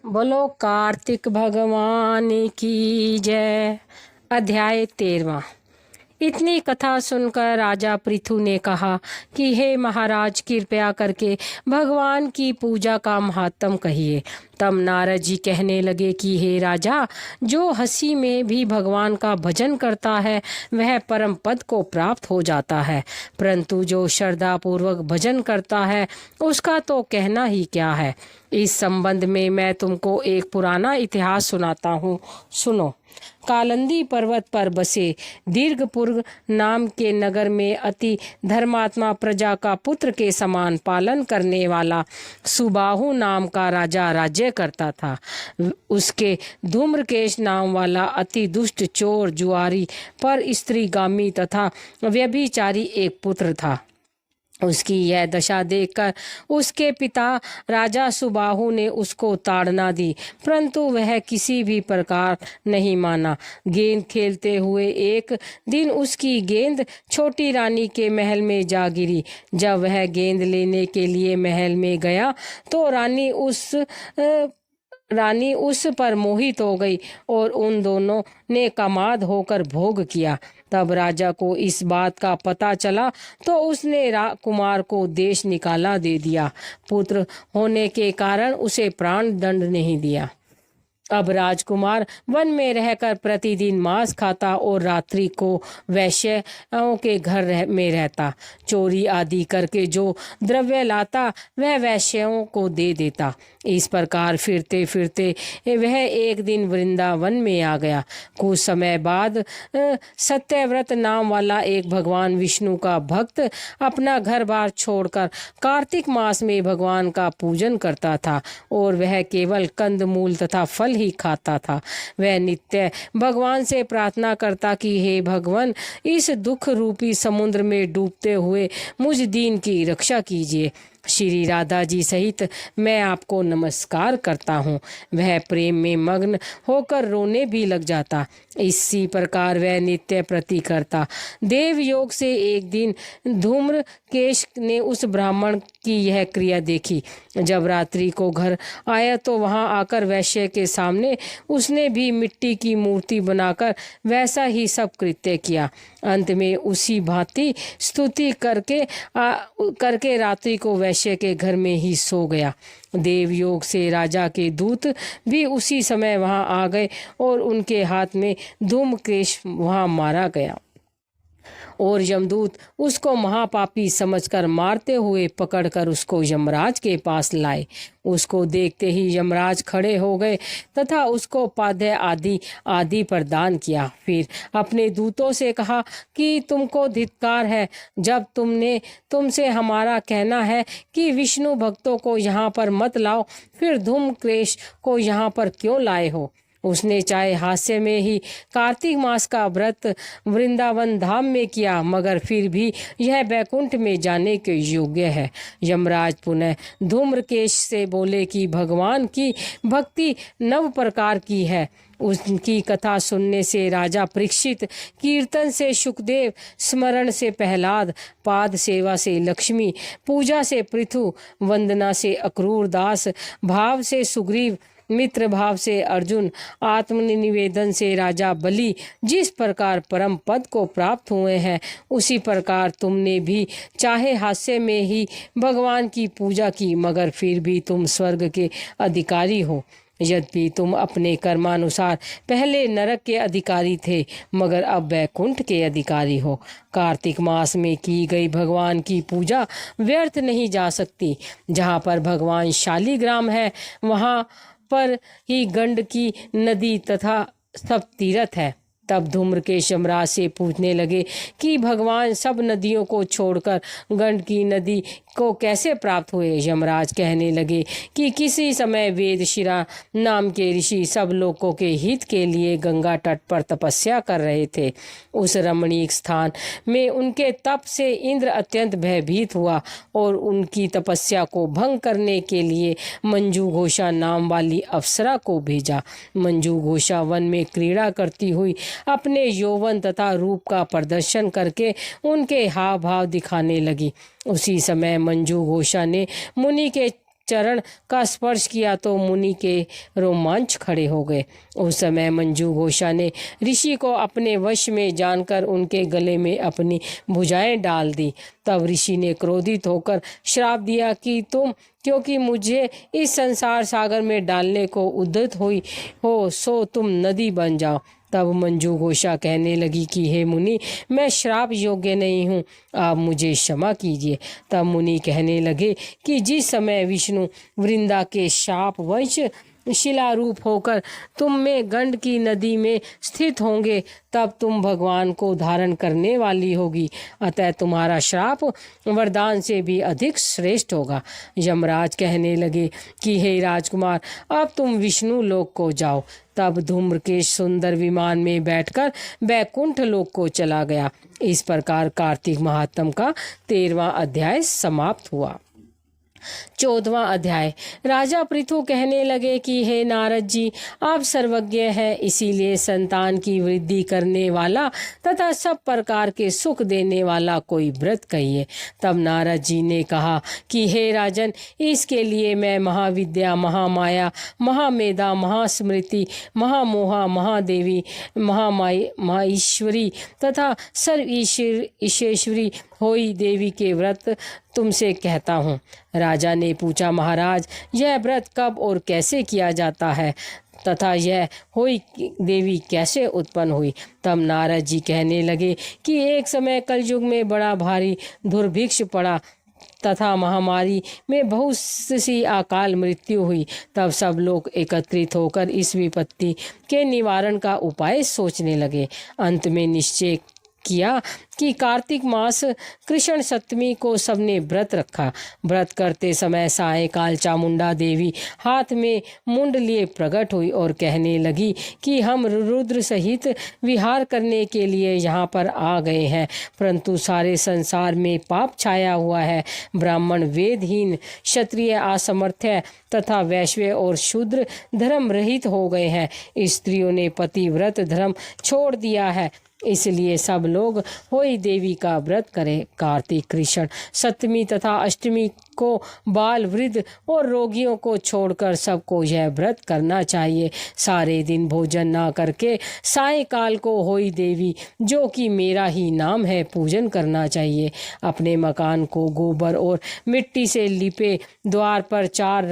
बोलो कार्तिक भगवान की जय। अध्याय 13। इतनी कथा सुनकर राजा पृथु ने कहा कि हे महाराज, कृपया करके भगवान की पूजा का महात्म कहिए। तब नारद जी कहने लगे कि हे राजा, जो हंसी में भी भगवान का भजन करता है वह परम पद को प्राप्त हो जाता है, परंतु जो श्रद्धा पूर्वक भजन करता है उसका तो कहना ही क्या है। इस संबंध में मैं तुमको एक पुराना इतिहास सुनाता हूँ, सुनो। कालंदी पर्वत पर बसे दीर्घपुर नाम के नगर में अति धर्मात्मा, प्रजा का पुत्र के समान पालन करने वाला सुबाहु नाम का राजा राज्य करता था। उसके धूम्रकेश नाम वाला अति दुष्ट, चोर, जुआरी, पर स्त्रीगामी तथा व्यभिचारी एक पुत्र था। उसकी यह दशा देखकर उसके पिता राजा सुबाहु ने उसको ताड़ना दी, परंतु वह किसी भी प्रकार नहीं माना। गेंद खेलते हुए एक दिन उसकी गेंद छोटी रानी के महल में जा गिरी। जब वह गेंद लेने के लिए महल में गया तो रानी उस पर मोहित हो गई और उन दोनों ने कमाद होकर भोग किया। तब राजा को इस बात का पता चला तो उसने कुमार को देश निकाला दे दिया। पुत्र होने के कारण उसे प्राण दंड नहीं दिया। अब राजकुमार वन में रहकर प्रतिदिन मांस खाता और रात्रि को वैश्यों के घर में रहता। चोरी आदि करके जो द्रव्य लाता वह वैश्यों को दे देता। इस प्रकार फिरते फिरते वह एक दिन वृंदावन में आ गया। कुछ समय बाद सत्यव्रत नाम वाला एक भगवान विष्णु का भक्त अपना घर बार छोड़कर कार्तिक मास में भगवान का पूजन करता था और वह केवल कंदमूल तथा फल ही खाता था। वह नित्य भगवान से प्रार्थना करता कि हे भगवान, इस दुख रूपी समुद्र में डूबते हुए मुझ दीन की रक्षा कीजिए। श्री राधा जी सहित मैं आपको नमस्कार करता हूँ। वह प्रेम में मग्न होकर रोने भी लग जाता। इसी प्रकार वह नित्य प्रति करता। देव योग से एक दिन धूम्रकेश ने उस ब्राह्मण की यह क्रिया देखी। जब रात्रि को घर आया तो वहां आकर वैश्य के सामने उसने भी मिट्टी की मूर्ति बनाकर वैसा ही सब कृत्य किया। अंत में उसी भांति स्तुति करके रात्रि को वैश्य के घर में ही सो गया। देव योग से राजा के दूत भी उसी समय वहां आ गए और उनके हाथ में धूम्रकेश वहां मारा गया और यमदूत उसको महापापी समझकर मारते हुए पकड़कर उसको यमराज के पास लाए। उसको देखते ही यमराज खड़े हो गए तथा उसको पाद्य आदि प्रदान किया। फिर अपने दूतों से कहा कि तुमको धिक्कार है, जब तुमसे हमारा कहना है कि विष्णु भक्तों को यहाँ पर मत लाओ, फिर धूम्रकेश को यहाँ पर क्यों लाए हो। उसने चाहे हास्य में ही कार्तिक मास का व्रत वृंदावन धाम में किया, मगर फिर भी यह बैकुंठ में जाने के योग्य है। यमराज पुनः धूम्रकेश से बोले कि भगवान की भक्ति 9 प्रकार की है। उनकी कथा सुनने से राजा परीक्षित, कीर्तन से सुखदेव, स्मरण से प्रहलाद, पाद सेवा से लक्ष्मी, पूजा से पृथु, वंदना से अक्रूर दास, भाव से सुग्रीव, मित्र भाव से अर्जुन, आत्मनिवेदन से राजा बलि जिस प्रकार परम पद को प्राप्त हुए हैं, उसी प्रकार तुमने भी चाहे हास्य में ही भगवान की पूजा की, मगर फिर भी तुम स्वर्ग के अधिकारी हो। यद्यपि तुम अपने कर्मानुसार पहले नरक के अधिकारी थे, मगर अब वैकुंठ के अधिकारी हो। कार्तिक मास में की गई भगवान की पूजा व्यर्थ नहीं जा सकती। जहाँ पर भगवान शालिग्राम है वहाँ पर ही गंडकी नदी तथा सब तीर्थ है। तब धूम्रकेश यमराज से पूछने लगे कि भगवान सब नदियों को छोड़कर गंडकी नदी को कैसे प्राप्त हुए। यमराज कहने लगे कि किसी समय वेदशिरा नाम के ऋषि सब लोगों के हित के लिए गंगा तट पर तपस्या कर रहे थे। उस रमणीक स्थान में उनके तप से इंद्र अत्यंत भयभीत हुआ और उनकी तपस्या को भंग करने के लिए मंजू घोषा नाम वाली अप्सरा को भेजा। मंजू घोषा वन में क्रीड़ा करती हुई अपने यौवन तथा रूप का प्रदर्शन करके उनके हाव भाव दिखाने लगी। उसी समय मंजू घोषा ने मुनि के चरण का स्पर्श किया तो मुनि के रोमांच खड़े हो गए। उस समय मंजू घोषा ने ऋषि को अपने वश में जानकर उनके गले में अपनी भुजाएं डाल दी। तब ऋषि ने क्रोधित होकर श्राप दिया कि तुम क्योंकि मुझे इस संसार सागर में डालने को उद्यत हुई हो, सो तुम नदी बन जाओ। तब मंजू घोषा कहने लगी कि हे मुनि, मैं श्राप योग्य नहीं हूँ, आप मुझे क्षमा कीजिए। तब मुनि कहने लगे कि जिस समय विष्णु वृंदा के शाप वंश शिला रूप होकर तुम में गंड की नदी में स्थित होंगे, तब तुम भगवान को धारण करने वाली होगी, अतः तुम्हारा श्राप वरदान से भी अधिक श्रेष्ठ होगा। यमराज कहने लगे कि हे राजकुमार, अब तुम विष्णु लोक को जाओ। तब धूम्रकेश सुंदर विमान में बैठकर बैकुंठ लोक को चला गया। इस प्रकार कार्तिक महात्म का 13वां अध्याय समाप्त हुआ। 14वां अध्याय। राजा पृथु कहने लगे कि हे नारद जी, आप सर्वज्ञ हैं, इसीलिए संतान की वृद्धि करने वाला तथा सब प्रकार के सुख देने वाला कोई व्रत कहिए। तब नारद जी ने कहा कि हे राजन, इसके लिए मैं महाविद्या, महामाया, महामेधा, महास्मृति, महामोहा, महादेवी, महाईश्वरी तथा सर्वईश्वरी होई देवी के व्रत तुमसे कहता हूँ। राजा ने पूछा, महाराज, यह व्रत कब और कैसे किया जाता है तथा यह होई देवी कैसे उत्पन्न हुई? तब नारद जी कहने लगे कि एक समय कलयुग में बड़ा भारी दुर्भिक्ष पड़ा तथा महामारी में बहुत सी अकाल मृत्यु हुई। तब सब लोग एकत्रित होकर इस विपत्ति के निवारण का उपाय सोचने लगे। अंत में निश्चय किया कि कार्तिक मास कृष्ण सप्तमी को सबने व्रत रखा। व्रत करते समय सायंकाल चामुंडा देवी हाथ में मुंड लिए प्रकट हुई और कहने लगी कि हम रुद्र सहित विहार करने के लिए यहाँ पर आ गए हैं, परंतु सारे संसार में पाप छाया हुआ है। ब्राह्मण वेदहीन, क्षत्रिय असमर्थ्य तथा वैश्य और शूद्र धर्म रहित हो गए हैं। स्त्रियों ने पतिव्रत धर्म छोड़ दिया है, इसलिए सब लोग होई देवी का व्रत करें। कार्तिक कृष्ण सप्तमी तथा अष्टमी को बाल, वृद्ध और रोगियों को छोड़कर सबको यह व्रत करना चाहिए। सारे दिन भोजन ना करके सायंकाल को होई देवी, जो कि मेरा ही नाम है, पूजन करना चाहिए। अपने मकान को गोबर और मिट्टी से लिपे, द्वार पर 4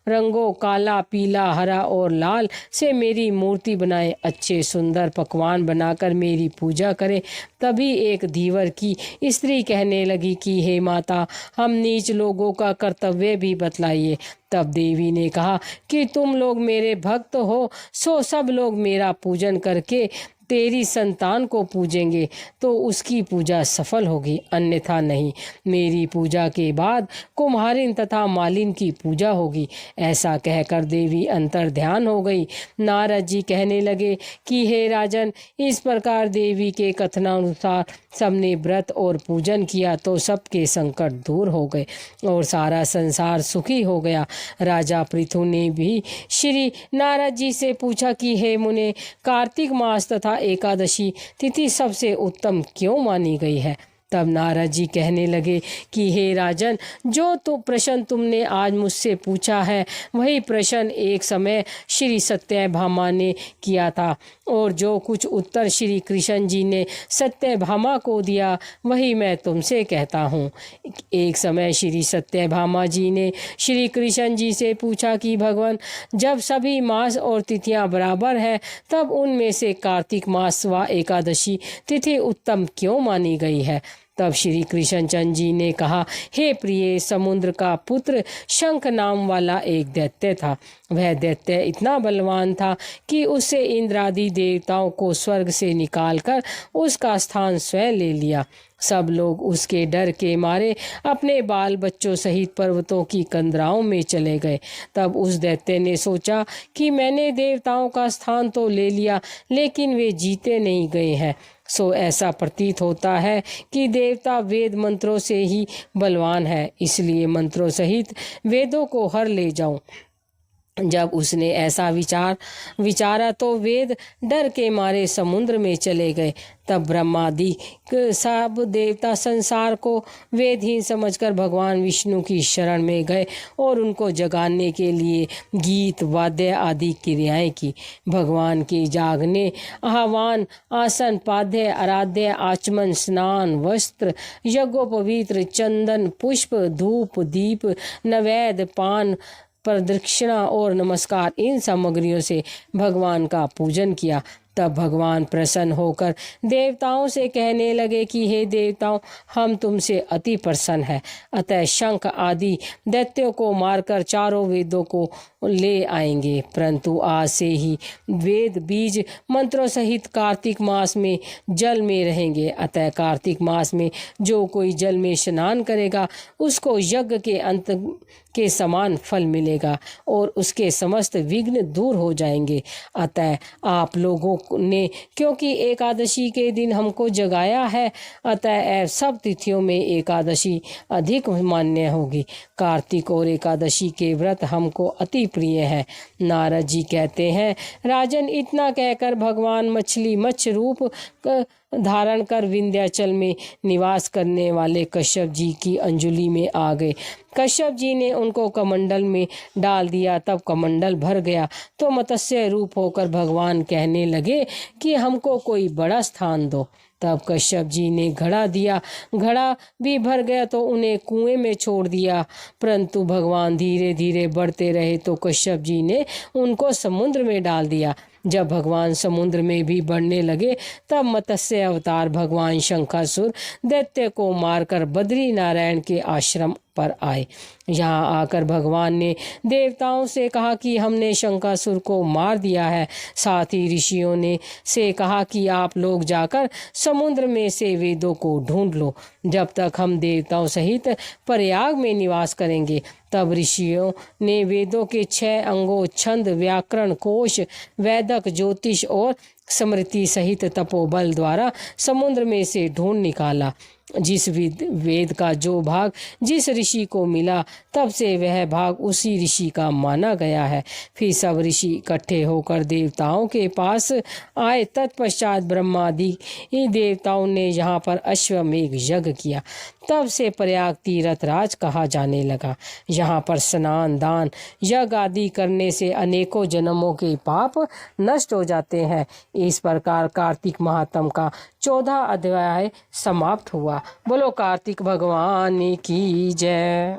रंगों काला, पीला, हरा और लाल से मेरी मूर्ति बनाए, अच्छे सुंदर पकवान बनाकर मेरी पूजा करें। तभी एक धीवर की स्त्री कहने लगी कि हे माता, हम नीच लोगों का कर्तव्य भी बतलाइए। तब देवी ने कहा कि तुम लोग मेरे भक्त हो, सो सब लोग मेरा पूजन करके तेरी संतान को पूजेंगे तो उसकी पूजा सफल होगी, अन्यथा नहीं। मेरी पूजा के बाद कुम्हारिन तथा मालिन की पूजा होगी। ऐसा कहकर देवी अंतर ध्यान हो गई। नारद जी कहने लगे कि हे राजन, इस प्रकार देवी के कथनानुसार सबने व्रत और पूजन किया तो सबके संकट दूर हो गए और सारा संसार सुखी हो गया। राजा पृथु ने भी श्री नारद जी से पूछा कि हे मुने, कार्तिक मास तथा एकादशी तिथि सबसे उत्तम क्यों मानी गई है? तब नारद जी कहने लगे कि हे राजन, जो तो प्रश्न तुमने आज मुझसे पूछा है वही प्रश्न एक समय श्री सत्यभामा ने किया था, और जो कुछ उत्तर श्री कृष्ण जी ने सत्यभामा को दिया वही मैं तुमसे कहता हूँ। एक समय श्री सत्यभामा जी ने श्री कृष्ण जी से पूछा कि भगवान, जब सभी मास और तिथियाँ बराबर हैं तब उनमें से कार्तिक मास व एकादशी तिथि उत्तम क्यों मानी गई है? तब श्री कृष्णचंद्र जी ने कहा, हे प्रिय, समुद्र का पुत्र शंख नाम वाला एक दैत्य था। वह दैत्य इतना बलवान था कि उससे इंद्रादि देवताओं को स्वर्ग से निकालकर उसका स्थान स्वयं ले लिया। सब लोग उसके डर के मारे अपने बाल बच्चों सहित पर्वतों की कंदराओं में चले गए। तब उस दैत्य ने सोचा कि मैंने देवताओं का स्थान तो ले लिया, लेकिन वे जीते नहीं गए हैं। सो ऐसा प्रतीत होता है कि देवता वेद मंत्रों से ही बलवान है, इसलिए मंत्रों सहित वेदों को हर ले जाऊं। जब उसने ऐसा विचारा तो वेद डर के मारे समुद्र में चले गए। तब ब्रह्मादि सब देवता संसार को वेदहीन समझकर भगवान विष्णु की शरण में गए और उनको जगाने के लिए गीत वाद्य आदि क्रियाएं की। भगवान के जागने आह्वान, आसन, पाद्य, आराध्य, आचमन, स्नान, वस्त्र, यज्ञोपवीत, चंदन, पुष्प, धूप, दीप, नैवेद्य, पान, प्रदक्षिणा और नमस्कार, इन सामग्रियों से भगवान का पूजन किया। तब भगवान प्रसन्न होकर देवताओं से कहने लगे कि हे देवताओं, हम तुमसे अति प्रसन्न है, अतः शंख आदि दैत्यों को मारकर चारों वेदों को ले आएंगे। परंतु आज से ही वेद बीज मंत्रों सहित कार्तिक मास में जल में रहेंगे। अतः कार्तिक मास में जो कोई जल में स्नान करेगा उसको यज्ञ के अंत के समान फल मिलेगा और उसके समस्त विघ्न दूर हो जाएंगे। अतः आप लोगों ने क्योंकि एकादशी के दिन हमको जगाया है, अतः सब तिथियों में एकादशी अधिक मान्य होगी। कार्तिक और एकादशी के व्रत हमको अति प्रिय है। नारद जी कहते हैं, राजन, इतना कहकर भगवान मत्स्य रूप धारण कर विंध्याचल में निवास करने वाले कश्यप जी की अंजलि में आ गए। कश्यप जी ने उनको कमंडल में डाल दिया। तब कमंडल भर गया तो मत्स्य रूप होकर भगवान कहने लगे कि हमको कोई बड़ा स्थान दो। तब कश्यप जी ने घड़ा दिया, घड़ा भी भर गया तो उन्हें कुएं में छोड़ दिया। परंतु भगवान धीरे धीरे बढ़ते रहे तो कश्यप जी ने उनको समुद्र में डाल दिया। जब भगवान समुद्र में भी बढ़ने लगे तब मत्स्य अवतार भगवान शंखासुर दैत्य को मारकर बद्री नारायण के आश्रम पर आए। यहाँ आकर भगवान ने देवताओं से कहा कि हमने शंखासुर को मार दिया है। साथ ही ऋषियों ने से कहा कि आप लोग जाकर समुद्र में से वेदों को ढूंढ लो, जब तक हम देवताओं सहित प्रयाग में निवास करेंगे। तब ऋषियों ने वेदों के 6 अंगों छंद, व्याकरण, कोश, वैदक, ज्योतिष और स्मृति सहित तपोबल द्वारा समुद्र में से ढूंढ निकाला। जिस वेद का जो भाग जिस ऋषि को मिला तब से वह भाग उसी ऋषि का माना गया है। फिर सब ऋषि इकट्ठे होकर देवताओं के पास आए। तत्पश्चात ब्रह्मादि देवताओं ने यहाँ पर अश्वमेघ यज्ञ किया। तब से प्रयाग तीर्थ राज कहा जाने लगा। यहाँ पर स्नान, दान, यज्ञ आदि करने से अनेकों जन्मों के पाप नष्ट हो जाते हैं। इस प्रकार कार्तिक महात्म का 14 अध्याय समाप्त हुआ। बोलो कार्तिक भगवान की जय।